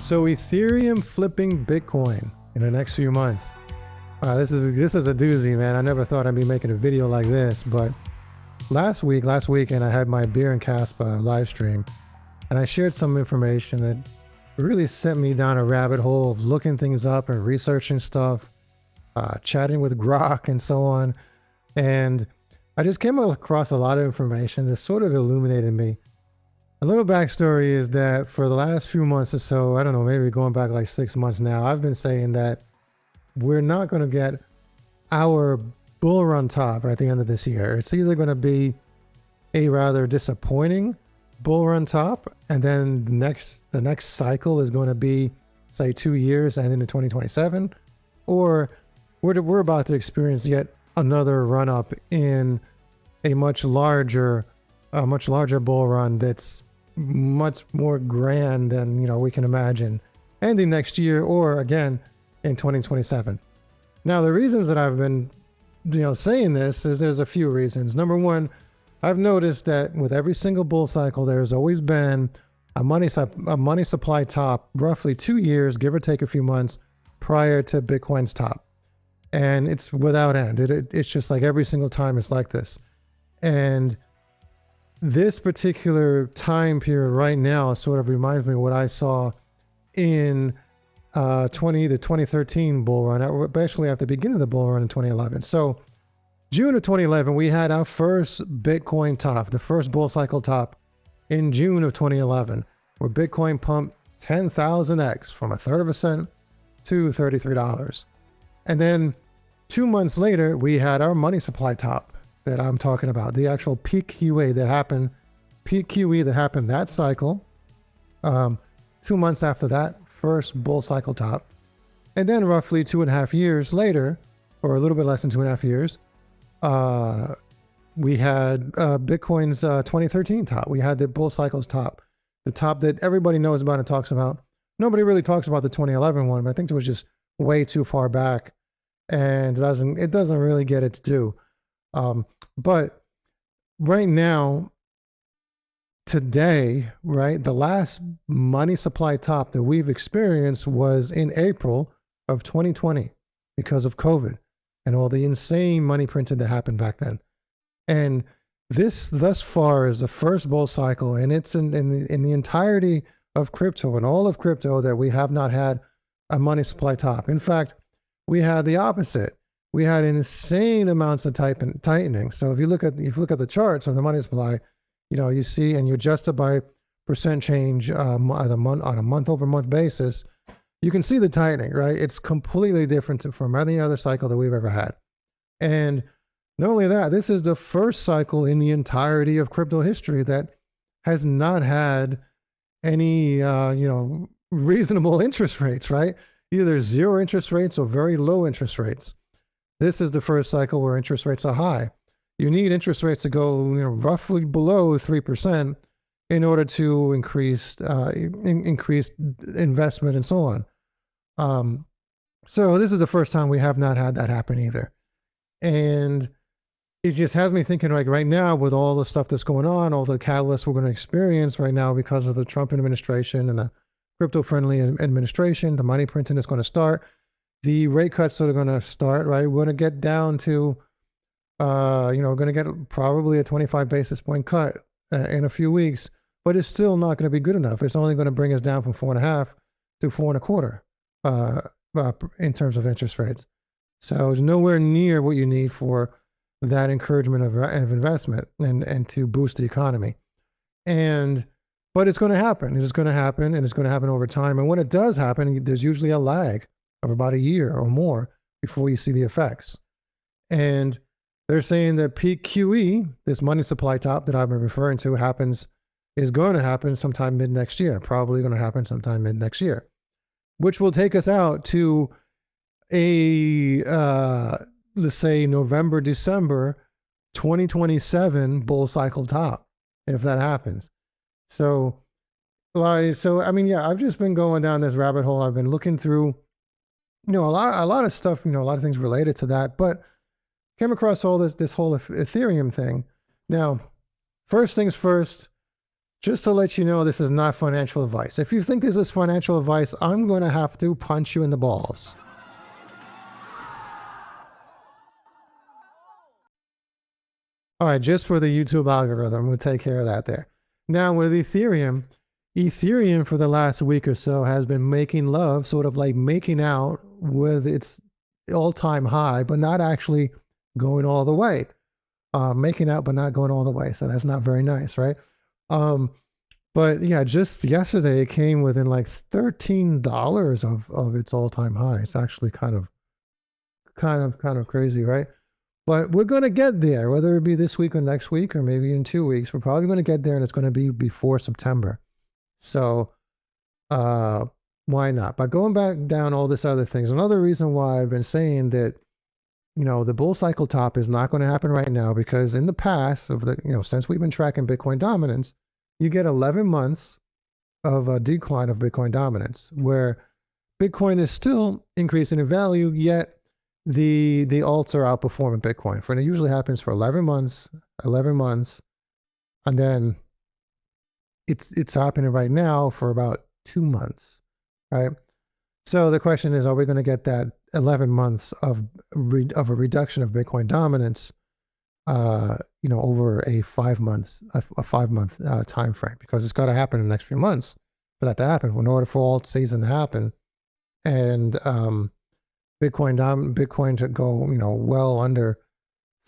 So Ethereum flipping Bitcoin in the next few months. This is a doozy, man. I never thought I'd be making a video like this, but last weekend I had my Beer and Caspa live stream, and I shared some information that really sent me down a rabbit hole of looking things up and researching stuff, chatting with Grok and so on. And I just came across a lot of information that sort of illuminated me. A little backstory is that for the last few months or so, I don't know, maybe going back like 6 months now, I've been saying that we're not going to get our bull run top at the end of this year. It's either going to be a rather disappointing bull run top, and then the next cycle is going to be, say, 2 years and into 2027, or we're about to experience yet another run up in a much larger bull run that's much more grand than we can imagine, ending next year or again in 2027. Now, the reasons that I've been saying this is there's a few reasons. Number one, I've noticed that with every single bull cycle, there's always been a money supply top roughly 2 years, give or take a few months, prior to Bitcoin's top. And it's without end. It's just like every single time it's like this. And this particular time period right now sort of reminds me of what I saw in the 2013 bull run, basically at the beginning of the bull run in 2011. So June of 2011, we had our first Bitcoin top, the first bull cycle top in June of 2011, where Bitcoin pumped 10,000x from 1/3 of a cent to $33. And then 2 months later, we had our money supply top that I'm talking about, the actual peak QE that happened that cycle. 2 months after that, first bull cycle top. And then roughly 2.5 years later, or a little bit less than 2.5 years, we had Bitcoin's 2013 top. We had the bull cycle's top, the top that everybody knows about and talks about. Nobody really talks about the 2011 one, but I think it was just way too far back, and it doesn't really get its due. But right now, today, right, the last money supply top that we've experienced was in April of 2020 because of COVID and all the insane money printed that happened back then. And this thus far is the first bull cycle, and it's in the entirety of crypto and all of crypto that we have not had a money supply top. In fact, we had the opposite. We had insane amounts of tightening. So if you look at the charts of the money supply, you see, and you adjust it by percent change on a month over month basis, you can see the tightening, right? It's completely different from any other cycle that we've ever had. And not only that, this is the first cycle in the entirety of crypto history that has not had any, reasonable interest rates, right? Either zero interest rates or very low interest rates. This is the first cycle where interest rates are high. You need interest rates to go roughly below 3% in order to increase investment and so on. So this is the first time we have not had that happen either. And it just has me thinking, like, right now with all the stuff that's going on, all the catalysts we're going to experience right now because of the Trump administration and the crypto-friendly administration, the money printing is going to start. The rate cuts are going to start, right? We're going to get down to, we're going to get probably a 25 basis point cut in a few weeks, but it's still not going to be good enough. It's only going to bring us down from 4.5 to 4.25 in terms of interest rates. So it's nowhere near what you need for that encouragement of investment and to boost the economy. But it's going to happen. It's going to happen, and it's going to happen over time. And when it does happen, there's usually a lag of about a year or more before you see the effects. And they're saying that peak QE, this money supply top that I've been referring to, is going to happen sometime mid next year, probably going to happen sometime mid next year, which will take us out to a, let's say November, December 2027 bull cycle top, if that happens. So I mean, yeah, I've just been going down this rabbit hole. I've been looking through, a lot of stuff, a lot of things related to that, but came across all this whole Ethereum thing. Now, first things first, Just to let you know, this is not financial advice. If you think this is financial advice, I'm going to have to punch you in the balls. All right, just for the YouTube algorithm, we'll take care of that there. Now with Ethereum for the last week or so has been making love, sort of like making out with its all-time high, but not actually going all the way. Making out, but not going all the way. So that's not very nice, right? But yeah, just yesterday it came within like $13 of its all-time high. It's actually kind of crazy, right? But we're going to get there, whether it be this week or next week, or maybe in 2 weeks. We're probably going to get there, and it's going to be before September. So why not? But going back down all this other things, another reason why I've been saying that, you know, the bull cycle top is not going to happen right now, because in the past of the, you know, since we've been tracking Bitcoin dominance, you get 11 months of a decline of Bitcoin dominance, where Bitcoin is still increasing in value, yet the alts are outperforming Bitcoin. For it usually happens for 11 months, and then it's happening right now for about 2 months, right? So the question is, are we going to get that 11 months of a reduction of Bitcoin dominance, you know, over a 5 month time frame? Because it's got to happen in the next few months for that to happen. In order for alt season to happen, and Bitcoin to go, you know, well under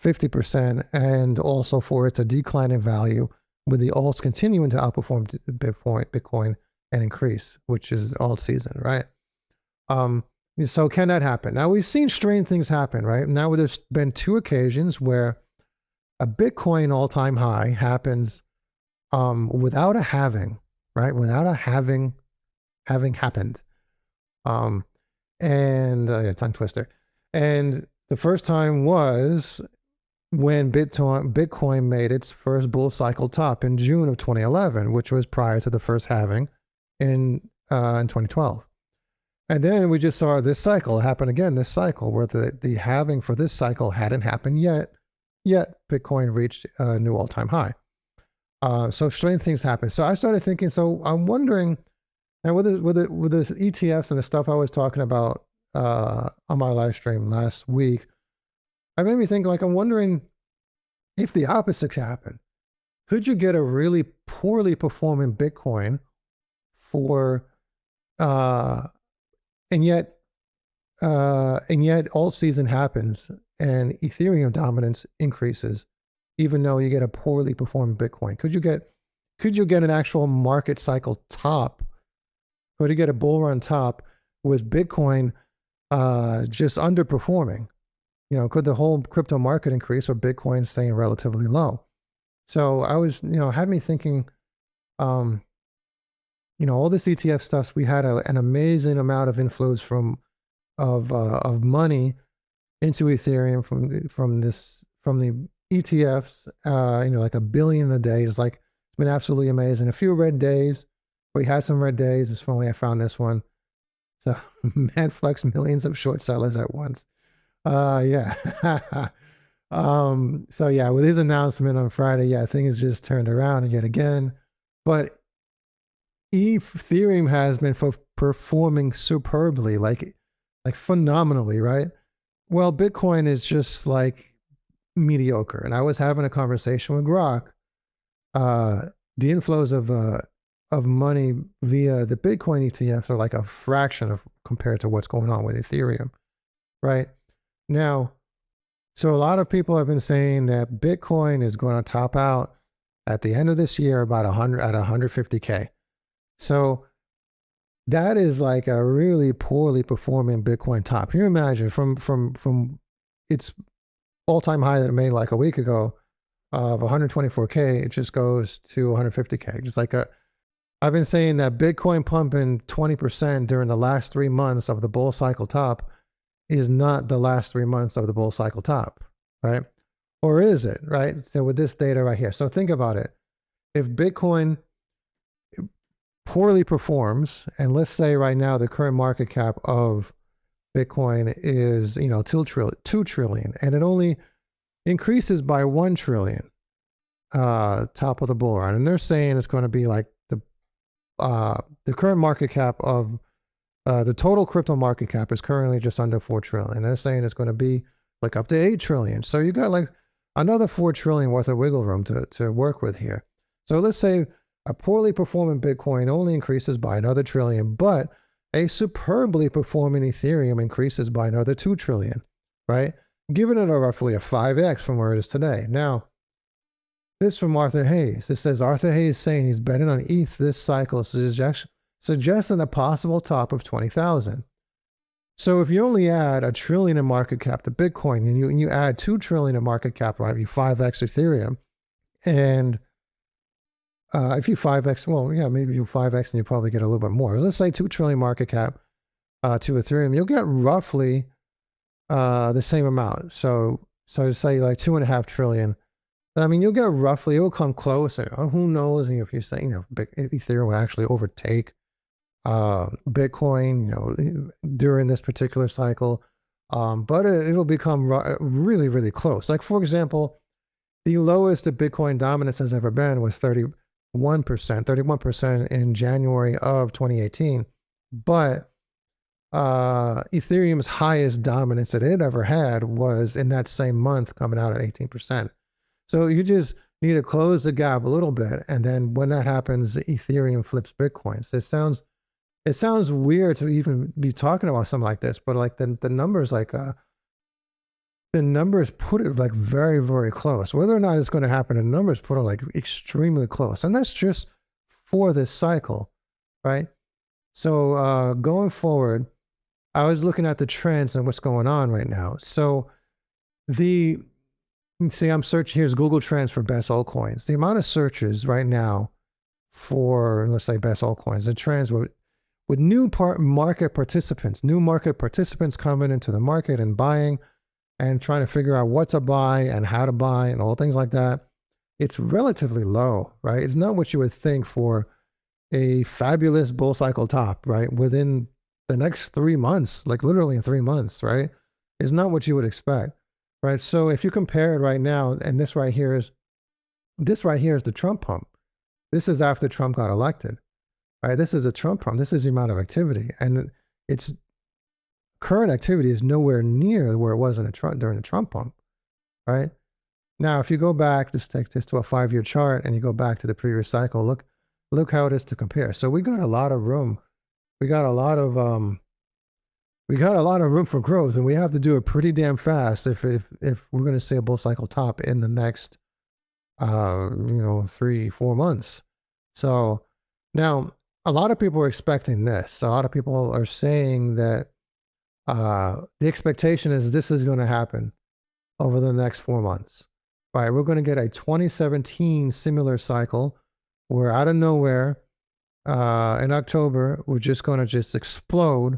50%, and also for it to decline in value, with the alts continuing to outperform Bitcoin and increase, which is alt season, right? So can that happen? Now we've seen strange things happen, right? Now there's been 2 occasions where a Bitcoin all-time high happens without a halving, right? Without a having happened. Yeah, tongue twister. And the first time was when Bitcoin made its first bull cycle top in June of 2011, which was prior to the first halving in 2012. And then we just saw this cycle happen again, this cycle where the halving for this cycle hadn't happened yet Bitcoin reached a new all-time high. So strange things happen. So I started thinking, so I'm wondering, and with the ETFs and the stuff I was talking about on my live stream last week, it made me think, like, I'm wondering if the opposite could happen. Could you get a really poorly performing Bitcoin for and yet all season happens and Ethereum dominance increases, even though you get a poorly performing Bitcoin? Could you get an actual market cycle top? Could you get a bull run top with Bitcoin just underperforming? You know, could the whole crypto market increase or Bitcoin staying relatively low? So I was, you know, had me thinking, you know, all this ETF stuff, we had an amazing amount of inflows of money into Ethereum from the ETFs, you know, like $1 billion a day. It's like, it's been absolutely amazing. A few red days. We had some red days. It's funny I found this one. So mad flex, millions of short sellers at once. Yeah. So yeah, with his announcement on Friday, yeah, things just turned around yet again. But Ethereum has been performing superbly, like phenomenally, right? Well, Bitcoin is just like mediocre. And I was having a conversation with Grok. The inflows of money via the Bitcoin ETFs are like a fraction of compared to what's going on with Ethereum, right? Now, so a lot of people have been saying that Bitcoin is going to top out at the end of this year about 150K. So that is like a really poorly performing Bitcoin top. Can you imagine from its all-time high that it made like a week ago of 124K, it just goes to 150K. Just like I've been saying that Bitcoin pumping 20% during the last 3 months of the bull cycle top is not the last 3 months of the bull cycle top, right? Or is it, right? So with this data right here. So think about it. If Bitcoin poorly performs, and let's say right now the current market cap of Bitcoin is, you know, 2 trillion, and it only increases by 1 trillion, top of the bull run, and they're saying it's going to be like the current market cap of the total crypto market cap is currently just under 4 trillion. They're saying it's going to be like up to 8 trillion. So you got like another 4 trillion worth of wiggle room to work with here. So let's say a poorly performing Bitcoin only increases by another trillion, but a superbly performing Ethereum increases by another 2 trillion, right? Giving it roughly a 5x from where it is today. Now, this from Arthur Hayes. It says Arthur Hayes saying he's betting on ETH this cycle, suggesting a possible top of 20,000. So if you only add $1 trillion in market cap to Bitcoin, and you add 2 trillion in market cap, right? You 5x Ethereum, and if you 5x, well, yeah, maybe you 5x and you probably get a little bit more. Let's say 2 trillion market cap to Ethereum, you'll get roughly the same amount. So say like 2.5 trillion. I mean, you'll get roughly, it will come close. Who knows if you're saying, Ethereum will actually overtake Bitcoin, during this particular cycle. But it'll become really, really close. Like, for example, the lowest that Bitcoin dominance has ever been was 31% in January of 2018. But Ethereum's highest dominance that it ever had was in that same month, coming out at 18%. So you just need to close the gap a little bit, and then when that happens, Ethereum flips Bitcoin. So it sounds weird to even be talking about something like this, but like the numbers, like the numbers put it like very, very close. Whether or not it's going to happen, the numbers put it like extremely close, and that's just for this cycle, right? So going forward, I was looking at the trends and what's going on right now. So see, I'm searching, here's Google Trends for best altcoins. The amount of searches right now for, let's say, best altcoins, the trends with new market participants coming into the market and buying and trying to figure out what to buy and how to buy and all things like that. It's relatively low, right? It's not what you would think for a fabulous bull cycle top, right? Within the next 3 months, like literally in 3 months, right? It's not what you would expect. Right. So if you compare it right now, and this right here is the Trump pump. This is after Trump got elected. Right. This is a Trump pump. This is the amount of activity. And its current activity is nowhere near where it was during the Trump pump. Right. Now, if you go back, just take this to a 5-year chart and you go back to the previous cycle, look how it is to compare. So we got a lot of room. We got a lot of room for growth, and we have to do it pretty damn fast if we're going to see a bull cycle top in the next 3-4 months. So now a lot of people are expecting this. A lot of people are saying that the expectation is this is going to happen over the next 4 months. Right? We're going to get a 2017 similar cycle where out of nowhere in October we're just going to explode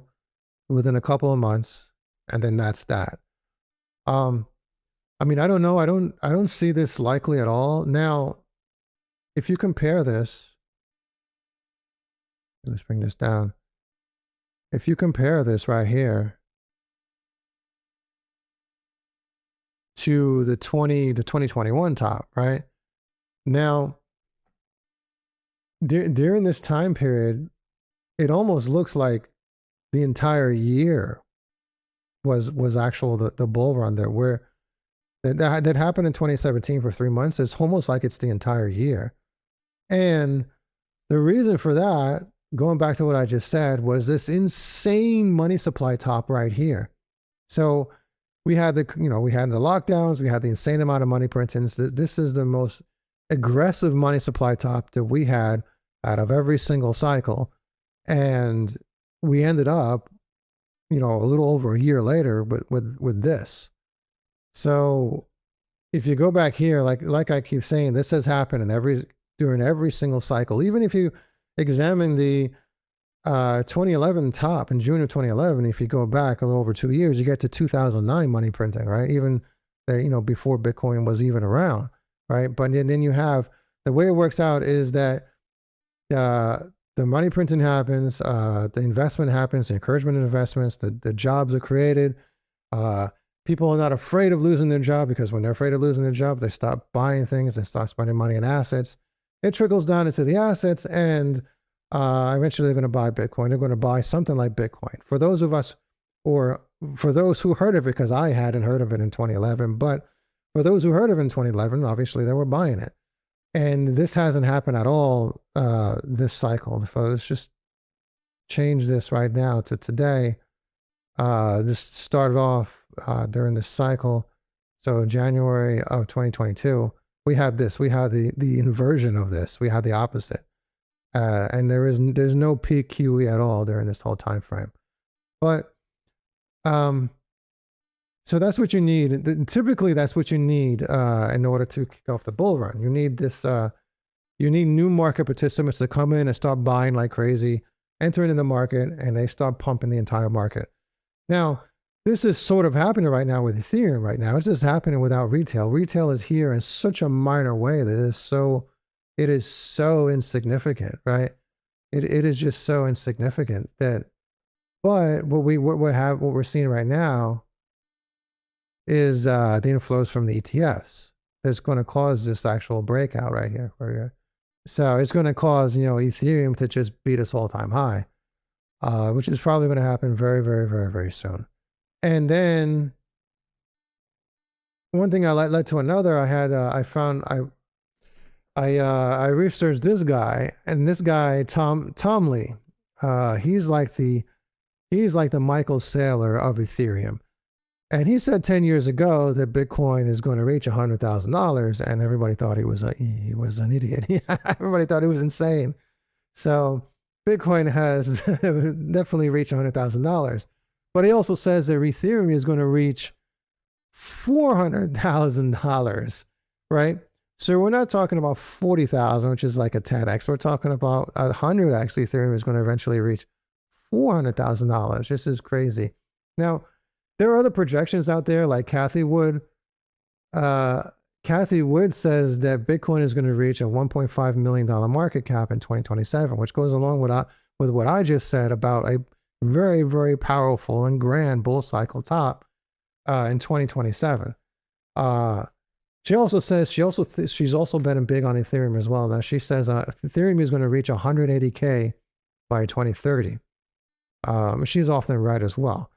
within a couple of months, and then that's that. I mean, I don't know. I don't see this likely at all. Now, if you compare this, let's bring this down. If you compare this right here to the 2021 top, right? Now, during this time period, it almost looks like the entire year was actual the bull run there, where that happened in 2017 for 3 months. It's almost like it's the entire year. And the reason for that, going back to what I just said, was this insane money supply top right here. So we had the lockdowns, we had the insane amount of money printings. This is the most aggressive money supply top that we had out of every single cycle. And we ended up, a little over a year later with this. So if you go back here, like I keep saying, this has happened during every single cycle. Even if you examine the 2011 top in June of 2011, if you go back a little over 2 years, you get to 2009 money printing, right? Even before Bitcoin was even around, right? But then you have, the way it works out is that the money printing happens, the investment happens, the encouragement of investments, the jobs are created, People are not afraid of losing their job, because when they're afraid of losing their job, they stop buying things and start spending money on assets. It trickles down into the assets, and eventually they're going to buy Bitcoin. They're going to buy something like Bitcoin. For those of us, or for those who heard of it, because I hadn't heard of it in 2011, but for those who heard of it in 2011, obviously they were buying it. And this hasn't happened at all this cycle. So let's just change this right now to today. This started off during this cycle. So January of 2022, we had this. We had the inversion of this. We had the opposite. And there's no peak QE at all during this whole time frame. But so that's what you need. Typically, that's what you need in order to kick off the bull run. You need this. You need new market participants to come in and start buying like crazy, entering in the market, and they start pumping the entire market. Now, this is sort of happening right now with Ethereum. Right now, it's just happening without retail. Retail is here in such a minor way that it is so insignificant, right? It is just so insignificant that. But what we're seeing right now is the inflows from the ETFs that's going to cause this actual breakout right here. So it's going to cause, Ethereum to just beat its all-time high, which is probably going to happen very, very, very, very soon. And then one thing led to another. I researched this guy, and this guy, Tom Lee, he's like the Michael Saylor of Ethereum. And he said 10 years ago that Bitcoin is going to reach $100,000, and everybody thought he was an idiot. Everybody thought he was insane. So Bitcoin has definitely reached $100,000. But he also says that Ethereum is going to reach $400,000, right? So we're not talking about 40,000, which is like a 10x. We're talking about 100x. Ethereum is going to eventually reach $400,000. This is crazy. Now, there are other projections out there, like Cathie Wood. Cathie Wood says that Bitcoin is going to reach a $1.5 million market cap in 2027, which goes along with what I just said about a very, very powerful and grand bull cycle top in 2027. She also says she's also betting big on Ethereum as well. Now she says Ethereum is going to reach 180K by 2030. She's often right as well.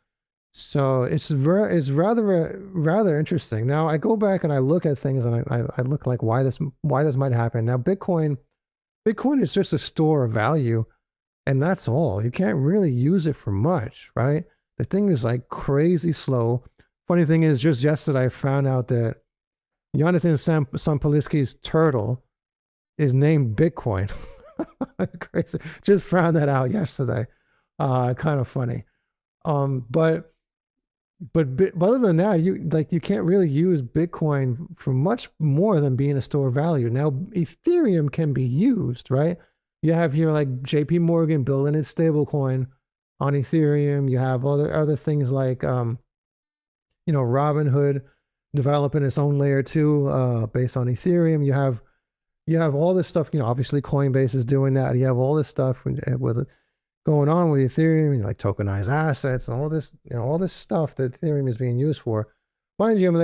So it's rather interesting. Now I go back and I look at things, and I look like why this might happen. Now Bitcoin is just a store of value, and that's all. You can't really use it for much, right? The thing is like crazy slow. Funny thing is, just yesterday I found out that Jonathan Sampoliski's turtle is named Bitcoin. Crazy. Just found that out yesterday. Kind of funny. But other than that, you can't really use Bitcoin for much more than being a store of value. Now, Ethereum can be used, right? You have here like JP Morgan building its stablecoin on Ethereum. You have other things like Robinhood developing its own layer 2 based on Ethereum. You have all this stuff. Obviously Coinbase is doing that. You have all this stuff with going on with Ethereum, like tokenized assets and all this, all this stuff that Ethereum is being used for. Mind you,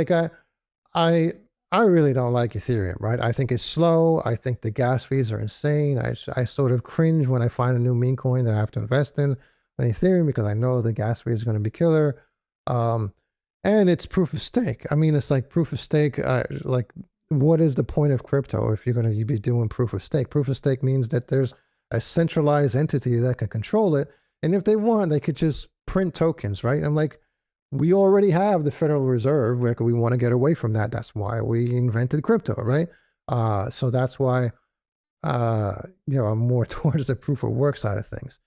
I really don't like Ethereum, right? I think it's slow. I think the gas fees are insane. I sort of cringe when I find a new meme coin that I have to invest in on Ethereum, because I know the gas fee is going to be killer. And it's proof of stake. I mean, it's like proof of stake. Like, what is the point of crypto if you're going to be doing proof of stake? Proof of stake means that there's a centralized entity that can control it. And if they want, they could just print tokens, right? I'm like, we already have the Federal Reserve. We want to get away from that. That's why we invented crypto, right? So that's why, I'm more towards the proof of work side of things.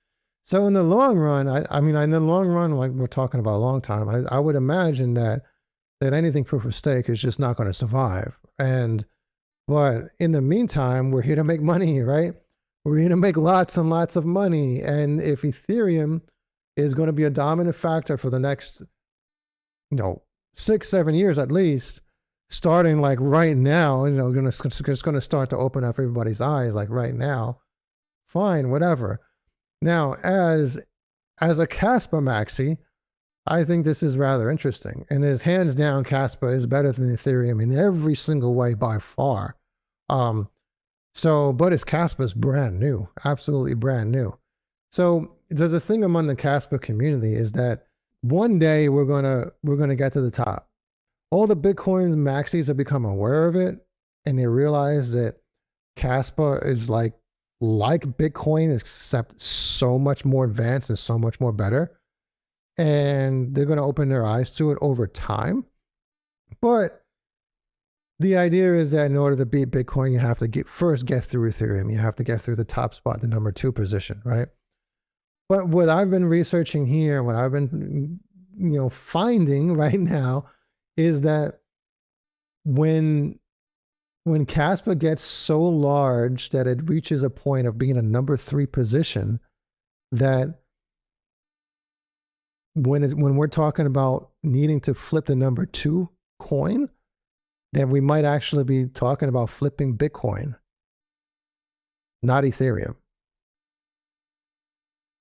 So in the long run, in the long run, like we're talking about a long time, I would imagine that anything proof of stake is just not going to survive. But in the meantime, we're here to make money, right? We're going to make lots and lots of money. And if Ethereum is going to be a dominant factor for the next, 6-7 years at least, starting like right now, it's going to start to open up everybody's eyes like right now. Fine, whatever. Now, as a Casper maxi, I think this is rather interesting. And as hands down, Casper is better than Ethereum in every single way by far. But it's Casper's brand new, absolutely brand new. So there's a thing among the Casper community is that one day we're gonna get to the top. All the Bitcoin maxis have become aware of it, and they realize that Casper is like Bitcoin, except so much more advanced and so much more better. And they're going to open their eyes to it over time. But the idea is that in order to beat Bitcoin, you have to first get through Ethereum. You have to get through the top spot, the number 2 position, right? But what I've been researching here, what I've been, finding right now is that when Casper gets so large that it reaches a point of being a number 3 position, that when we're talking about needing to flip the number 2 coin, then we might actually be talking about flipping Bitcoin, not Ethereum.